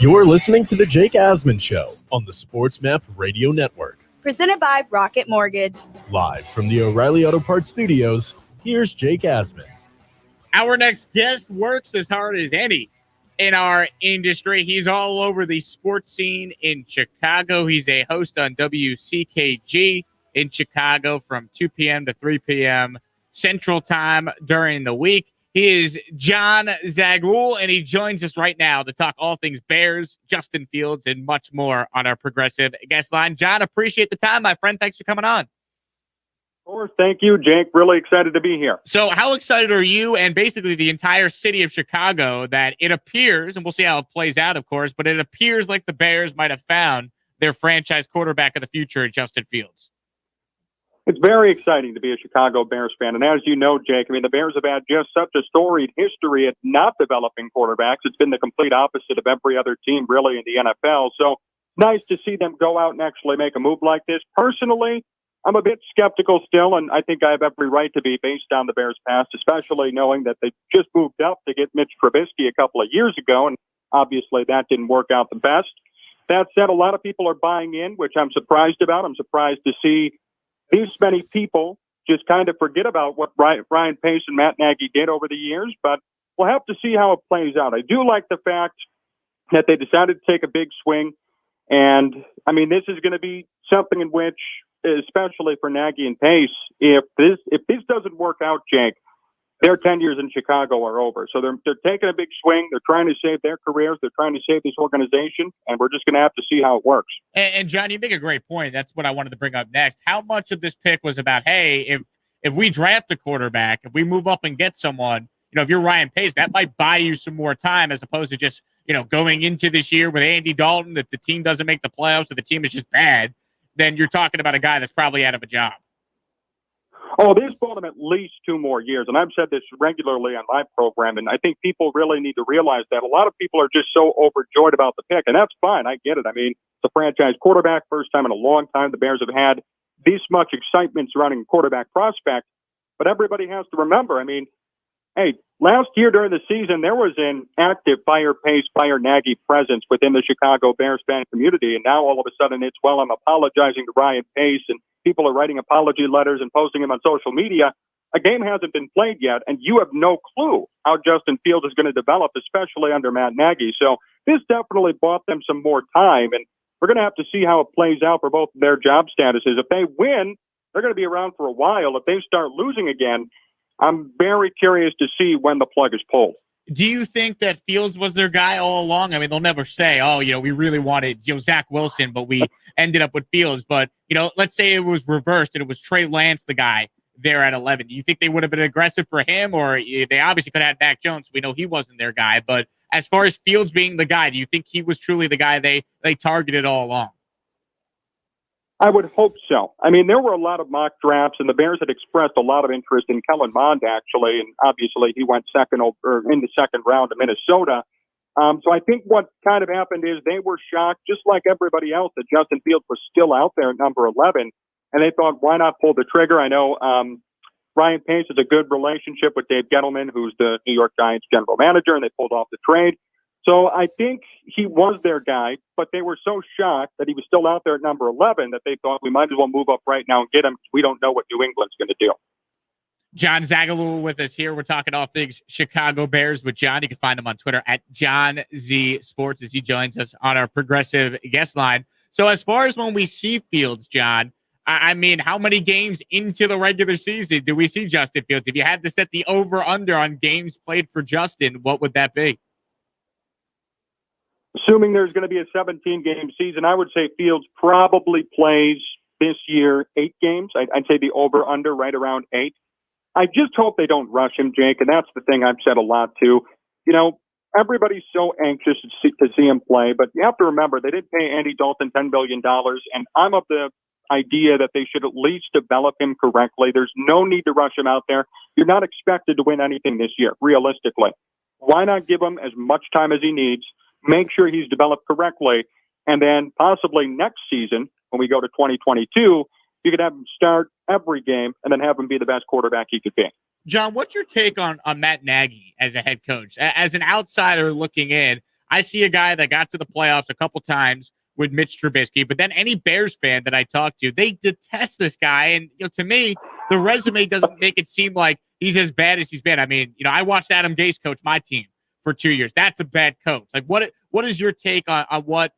You're listening to The Jake Asman Show on the Sports Map Radio Network. Presented by Rocket Mortgage. Live from the O'Reilly Auto Parts Studios, here's Jake Asman. Our next guest works as hard as any in our industry. He's all over the sports scene in Chicago. He's a host on WCKG in Chicago from 2 p.m. to 3 p.m. Central Time during the week. He is Jon Zaghloul, and he joins us right now to talk all things Bears, Justin Fields, and much more on our progressive guest line. Jon, appreciate the time, my friend. Thanks for coming on. Of course. Thank you, Jake. Really excited to be here. So how excited are you and basically the entire city of Chicago that it appears, and we'll see how it plays out, of course, but it appears like the Bears might have found their franchise quarterback of the future, Justin Fields? It's very exciting to be a Chicago Bears fan. And as you know, Jake, the Bears have had just such a storied history at not developing quarterbacks. It's been the complete opposite of every other team, really, in the NFL. So nice to see them go out and actually make a move like this. Personally, I'm a bit skeptical still, and I think I have every right to be based on the Bears' past, especially knowing that they just moved up to get Mitch Trubisky a couple of years ago, and obviously that didn't work out the best. That said, a lot of people are buying in, which I'm surprised about. I'm surprised to see these many people just kind of forget about what Ryan Pace and Matt Nagy did over the years, but we'll have to see how it plays out. I do like the fact that they decided to take a big swing, and, this is going to be something in which, especially for Nagy and Pace, if this doesn't work out, Jake, their 10 years in Chicago are over. So they're taking a big swing. They're trying to save their careers. They're trying to save this organization, and we're just going to have to see how it works. And Jon, you make a great point. That's what I wanted to bring up next. How much of this pick was about, hey, if we draft a quarterback, if we move up and get someone, if you're Ryan Pace, that might buy you some more time as opposed to just, going into this year with Andy Dalton, if the team doesn't make the playoffs or the team is just bad, then you're talking about a guy that's probably out of a job. Oh, this bought him at least 2 more years. And I've said this regularly on my program, and I think people really need to realize that a lot of people are just so overjoyed about the pick, and that's fine. I get it. It's a franchise quarterback, first time in a long time the Bears have had this much excitement surrounding a quarterback prospect. But everybody has to remember, hey, last year during the season, there was an active fire Pace, fire Nagy presence within the Chicago Bears fan community. And now all of a sudden it's, well, I'm apologizing to Ryan Pace, and people are writing apology letters and posting them on social media. A game hasn't been played yet, and you have no clue how Justin Fields is going to develop, especially under Matt Nagy. So this definitely bought them some more time, and we're going to have to see how it plays out for both of their job statuses. If they win, they're going to be around for a while. If they start losing again, I'm very curious to see when the plug is pulled. Do you think that Fields was their guy all along? They'll never say, we really wanted Zach Wilson, but we ended up with Fields. But, let's say it was reversed and it was Trey Lance, the guy there at 11. Do you think they would have been aggressive for him? Or they obviously could have had Mac Jones. We know he wasn't their guy. But as far as Fields being the guy, do you think he was truly the guy they targeted all along? I would hope so. There were a lot of mock drafts, and the Bears had expressed a lot of interest in Kellen Mond, actually, and obviously he went in the second round to Minnesota. So I think what kind of happened is they were shocked, just like everybody else, that Justin Fields was still out there at number 11, and they thought, why not pull the trigger? I know Ryan Pace has a good relationship with Dave Gettleman, who's the New York Giants general manager, and they pulled off the trade. So I think he was their guy, but they were so shocked that he was still out there at number 11 that they thought we might as well move up right now and get him. We don't know what New England's going to do. Jon Zaghloul with us here. We're talking all things Chicago Bears with Jon. You can find him on Twitter at JohnZSports as he joins us on our progressive guest line. So as far as when we see Fields, Jon, how many games into the regular season do we see Justin Fields? If you had to set the over-under on games played for Justin, what would that be? Assuming there's going to be a 17-game season, I would say Fields probably plays this year 8 games. I'd say the over-under right around 8. I just hope they don't rush him, Jake, and that's the thing I've said a lot too. Everybody's so anxious to see him play, but you have to remember they did pay Andy Dalton $10 billion, and I'm of the idea that they should at least develop him correctly. There's no need to rush him out there. You're not expected to win anything this year, realistically. Why not give him as much time as he needs? Make sure he's developed correctly, and then possibly next season, when we go to 2022, you could have him start every game and then have him be the best quarterback he could be. John, what's your take on Matt Nagy as a head coach? As an outsider looking in, I see a guy that got to the playoffs a couple times with Mitch Trubisky, but then any Bears fan that I talk to, they detest this guy. And to me, the resume doesn't make it seem like he's as bad as he's been. I mean, I watched Adam Gase coach my team for 2 years. That's a bad coach. Like, what is your take on what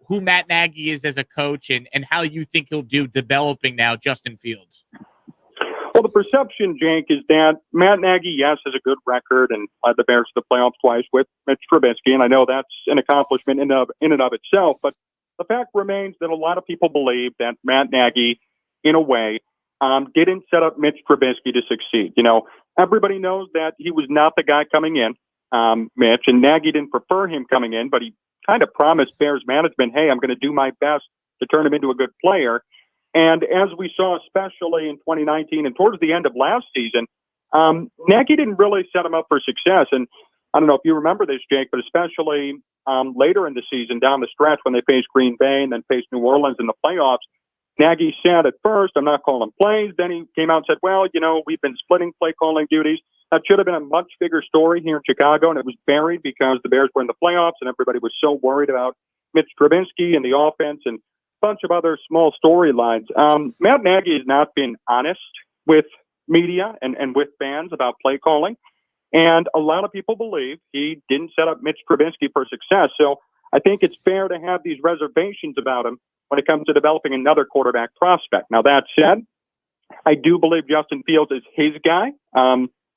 who Matt Nagy is as a coach and how you think he'll do developing now Justin Fields? Well, the perception, Jake, is that Matt Nagy, yes, has a good record and led the Bears to the playoffs twice with Mitch Trubisky, and I know that's an accomplishment in and of itself. But the fact remains that a lot of people believe that Matt Nagy, in a way, didn't set up Mitch Trubisky to succeed. Everybody knows that he was not the guy coming in, Mitch, and Nagy didn't prefer him coming in, but he kind of promised Bears management, hey, I'm going to do my best to turn him into a good player. And as we saw, especially in 2019 and towards the end of last season, Nagy didn't really set him up for success. And I don't know if you remember this, Jake, but especially later in the season, down the stretch when they faced Green Bay and then faced New Orleans in the playoffs, Nagy said at first, I'm not calling plays. Then he came out and said, well, we've been splitting play calling duties. That should have been a much bigger story here in Chicago, and it was buried because the Bears were in the playoffs and everybody was so worried about Mitch Trubisky and the offense and bunch of other small storylines. Matt Nagy has not been honest with media and with fans about play calling. And a lot of people believe he didn't set up Mitch Trubisky for success. So I think it's fair to have these reservations about him when it comes to developing another quarterback prospect. Now, that said, I do believe Justin Fields is his guy.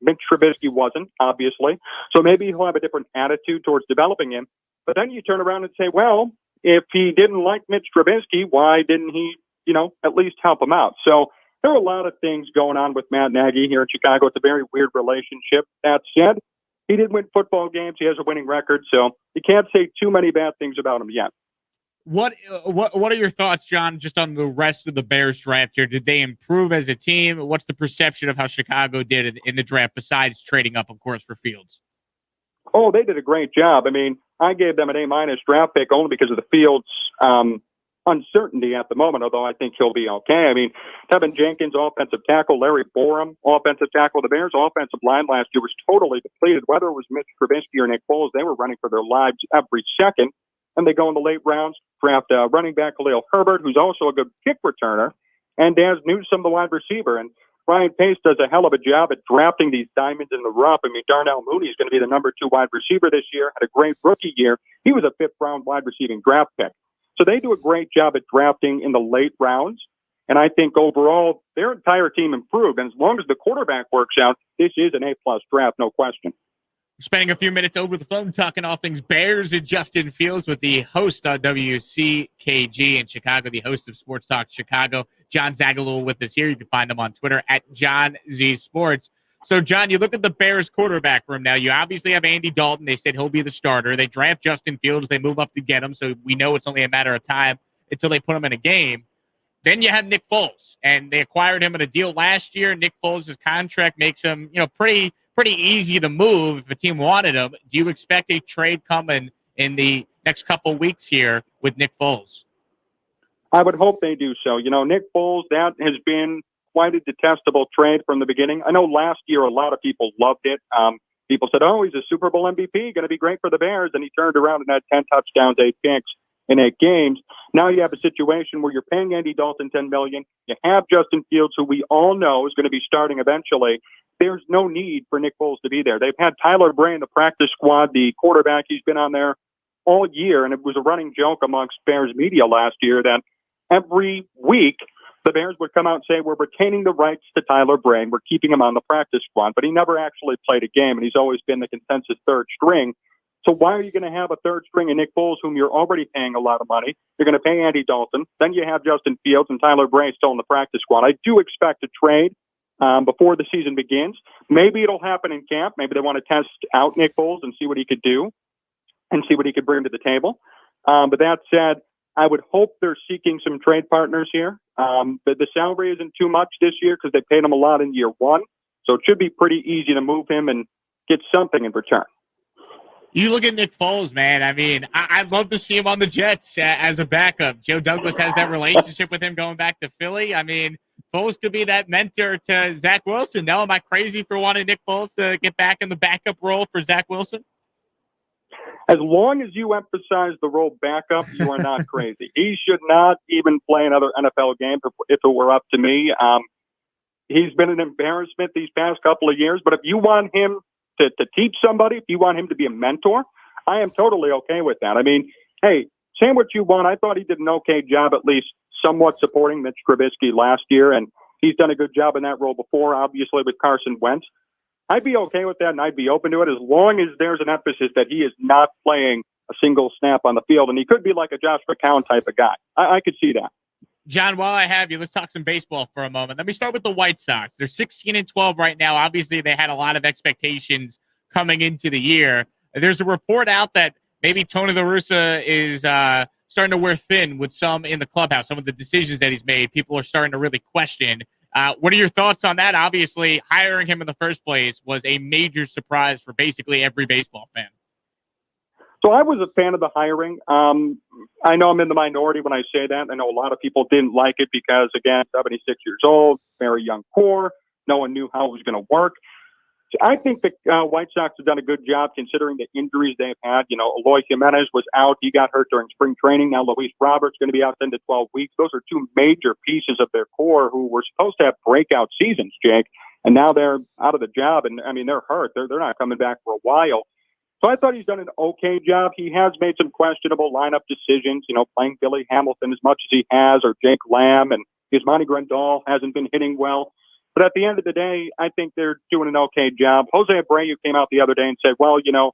Mitch Trubisky wasn't, obviously. So maybe he'll have a different attitude towards developing him. But then you turn around and say, well, if he didn't like Mitch Trubisky, why didn't he, at least help him out? So there are a lot of things going on with Matt Nagy here in Chicago. It's a very weird relationship. That said, he did win football games. He has a winning record, so you can't say too many bad things about him yet. What are your thoughts, John, just on the rest of the Bears draft here? Did they improve as a team? What's the perception of how Chicago did in the draft besides trading up, of course, for Fields? Oh, they did a great job. I mean, I gave them an A- draft pick only because of the Fields uncertainty at the moment, although I think he'll be okay. I mean, Tevin Jenkins, offensive tackle, Larry Borum, offensive tackle. The Bears' offensive line last year was totally depleted. Whether it was Mitch Trubisky or Nick Foles, they were running for their lives every second. And they go in the late rounds, draft running back Khalil Herbert, who's also a good kick returner, and Daz Newsome, the wide receiver. And Ryan Pace does a hell of a job at drafting these diamonds in the rough. I mean, Darnell Mooney is going to be the number 2 wide receiver this year, had a great rookie year. He was a 5th-round wide receiving draft pick. So they do a great job at drafting in the late rounds. And I think overall, their entire team improved. And as long as the quarterback works out, this is an A-plus draft, no question. Spending a few minutes over the phone talking all things Bears and Justin Fields with the host on WCKG in Chicago, the host of Sports Talk Chicago, Jon Zaghloul with us here. You can find him on Twitter at John Z Sports. So, John, you look at the Bears quarterback room now. You obviously have Andy Dalton. They said he'll be the starter. They draft Justin Fields. They move up to get him, so we know it's only a matter of time until they put him in a game. Then you have Nick Foles, and they acquired him in a deal last year. Nick Foles' contract makes him, pretty easy to move if a team wanted him. Do you expect a trade coming in the next couple weeks here with Nick Foles? I would hope they do so. Nick Foles, that has been quite a detestable trade from the beginning. I know last year a lot of people loved it. People said, oh, he's a Super Bowl MVP, going to be great for the Bears. And he turned around and had 10 touchdowns, 8 picks in 8 games. Now you have a situation where you're paying Andy Dalton $10 million. You have Justin Fields, who we all know is going to be starting eventually. There's no need for Nick Foles to be there. They've had Tyler Bray in the practice squad, the quarterback. He's been on there all year, and it was a running joke amongst Bears media last year that every week the Bears would come out and say, we're retaining the rights to Tyler Bray, and we're keeping him on the practice squad. But he never actually played a game, and he's always been the consensus third string. So why are you going to have a third string of Nick Foles, whom you're already paying a lot of money? You're going to pay Andy Dalton. Then you have Justin Fields and Tyler Bray still in the practice squad. I do expect a trade before the season begins. Maybe it'll happen in camp. Maybe they want to test out Nick Foles and see what he could do and see what he could bring to the table. But that said, I would hope they're seeking some trade partners here. The salary isn't too much this year because they paid him a lot in year one. So it should be pretty easy to move him and get something in return. You look at Nick Foles, man. I mean, I'd love to see him on the Jets as a backup. Joe Douglas has that relationship with him going back to Philly. I mean, Foles could be that mentor to Zach Wilson. Now, am I crazy for wanting Nick Foles to get back in the backup role for Zach Wilson? As long as you emphasize the role backup, you are not crazy. He should not even play another NFL game if it were up to me. He's been an embarrassment these past couple of years, but if you want him to teach somebody, if you want him to be a mentor, I am totally okay with that. I mean, hey, say what you want. I thought he did an okay job, at least somewhat supporting Mitch Trubisky last year, and he's done a good job in that role before, obviously, with Carson Wentz. I'd be okay with that, and I'd be open to it as long as there's an emphasis that he is not playing a single snap on the field, and he could be like a Josh McCown type of guy. I could see that. John, while I have you, let's talk some baseball for a moment. Let me start with the White Sox. They're 16-12 right now. Obviously, they had a lot of expectations coming into the year. There's a report out that maybe Tony La Russa is starting to wear thin with some in the clubhouse. Some of the decisions that he's made, people are starting to really question. What are your thoughts on that? Obviously, hiring him in the first place was a major surprise for basically every baseball fan. So I was a fan of the hiring. I know I'm in the minority when I say that. I know a lot of people didn't like it because, again, 76 years old, very young core. No one knew how it was going to work. So I think the White Sox have done a good job considering the injuries they've had. You know, Eloy Jimenez was out. He got hurt during spring training. Now Luis Roberts going to be out 10 to 12 weeks. Those are two major pieces of their core who were supposed to have breakout seasons, Jake. And now they're out of the job. And, I mean, they're hurt. They're not coming back for a while. So I thought he's done an okay job. He has made some questionable lineup decisions, you know, playing Billy Hamilton as much as he has, or Jake Lamb, and Yasmani Grandal hasn't been hitting well. But at the end of the day, I think they're doing an okay job. Jose Abreu came out the other day and said, well, you know,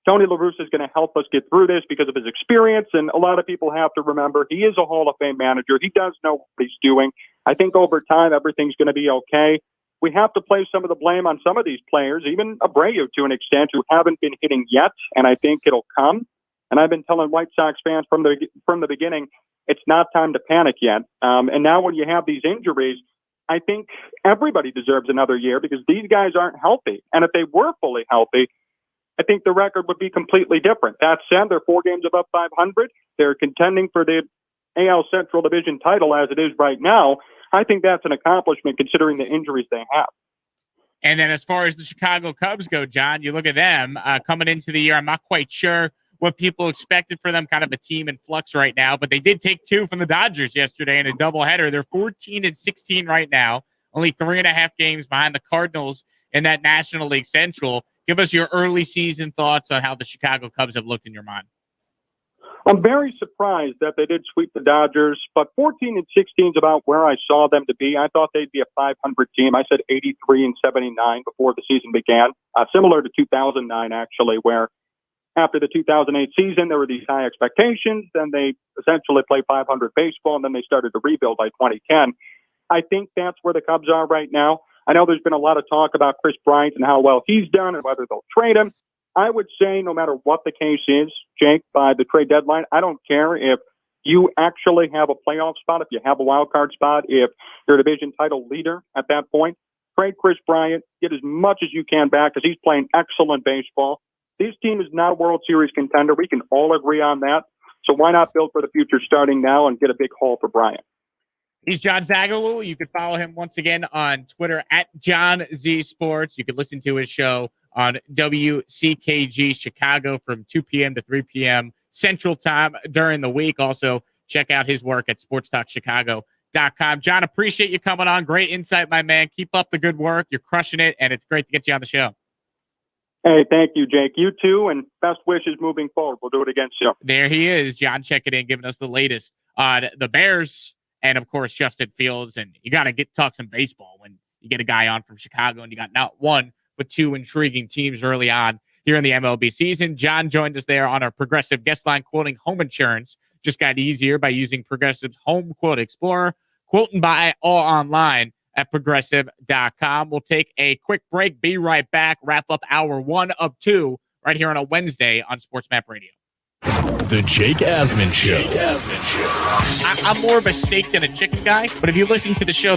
Tony La Russa is going to help us get through this because of his experience. And a lot of people have to remember he is a Hall of Fame manager. He does know what he's doing. I think over time, everything's going to be okay. We have to place some of the blame on some of these players, even Abreu to an extent, who haven't been hitting yet, and I think it'll come. And I've been telling White Sox fans from the beginning, it's not time to panic yet. And now when you have these injuries, I think everybody deserves another year because these guys aren't healthy. And if they were fully healthy, I think the record would be completely different. That said, they're 4 games above 500. They're contending for the AL Central Division title as it is right now. I think that's an accomplishment considering the injuries they have. And then as far as the Chicago Cubs go, John, you look at them coming into the year. I'm not quite sure what people expected for them, kind of a team in flux right now, but they did take 2 from the Dodgers yesterday in a doubleheader. They're 14-16 right now, only 3.5 games behind the Cardinals in that National League Central. Give us your early season thoughts on how the Chicago Cubs have looked in your mind. I'm very surprised that they did sweep the Dodgers, but 14-16 is about where I saw them to be. I thought they'd be a 500 team. I said 83-79 before the season began, similar to 2009, actually, where after the 2008 season, there were these high expectations. Then they essentially played 500 baseball, and then they started to rebuild by 2010. I think that's where the Cubs are right now. I know there's been a lot of talk about Chris Bryant and how well he's done and whether they'll trade him. I would say no matter what the case is, Jake, by the trade deadline, I don't care if you actually have a playoff spot, if you have a wild card spot, if you're a division title leader at that point. Trade Chris Bryant, get as much as you can back because he's playing excellent baseball. This team is not a World Series contender. We can all agree on that. So why not build for the future starting now and get a big haul for Bryant? He's Jon Zaghloul. You can follow him once again on Twitter at John Z Sports. You can listen to his show on WCKG Chicago from 2 p.m. to 3 p.m. Central Time during the week. Also, check out his work at sportstalkchicago.com. John, appreciate you coming on. Great insight, my man. Keep up the good work. You're crushing it, and it's great to get you on the show. Hey, thank you, Jake. You too, and best wishes moving forward. We'll do it again soon. There he is, John, checking in, giving us the latest on the Bears and, of course, Justin Fields. And you got to talk some baseball when you get a guy on from Chicago and you got not one, but 2 intriguing teams early on here in the MLB season. John joined us there on our Progressive guest line quoting home insurance. Just got easier by using Progressive's Home Quote Explorer. Quote and buy all online at progressive.com. We'll take a quick break. Be right back. Wrap up hour 1 of 2 right here on a Wednesday on Sports Map Radio. The Jake Asman Show. I'm more of a steak than a chicken guy, but if you listen to the show,